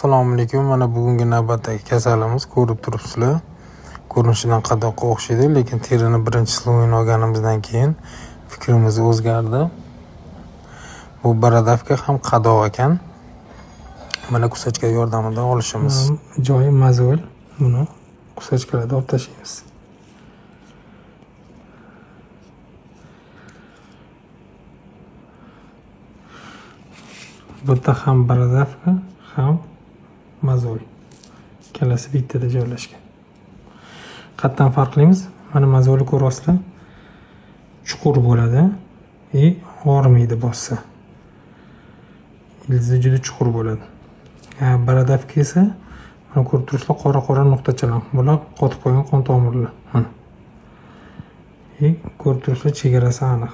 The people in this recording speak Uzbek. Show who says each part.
Speaker 1: Assalomu alaykum. Mana bugungi navbatdagi kasalimiz ko'rib turibsizlar. Ko'rinishidan qadoqqa o'xshaydi, lekin terini birinchi silovini olganimizdan keyin fikrimiz o'zgardi. Bu baradavka ham qadoq ekan. Mana kusachka yordamida olishimiz.
Speaker 2: Joyi mazol. Buni kusachkalarga olib tashlaymiz. Bitta ham baradavka, ham mazol. Ikkalasi bittada joylashgan. Qatdan farqlaymiz. Mana mazoli ko'rasizlar. Chuqur bo'ladi, og'rimaydi bossa. Ildizi juda chuqur bo'ladi. Baradavka esa mana ko'rib turibsizlar, qora nuqtachalar. Bular qotib qolgan qon tomirlar. Mana. Ko'rib turibsizlar, chegarasi aniq.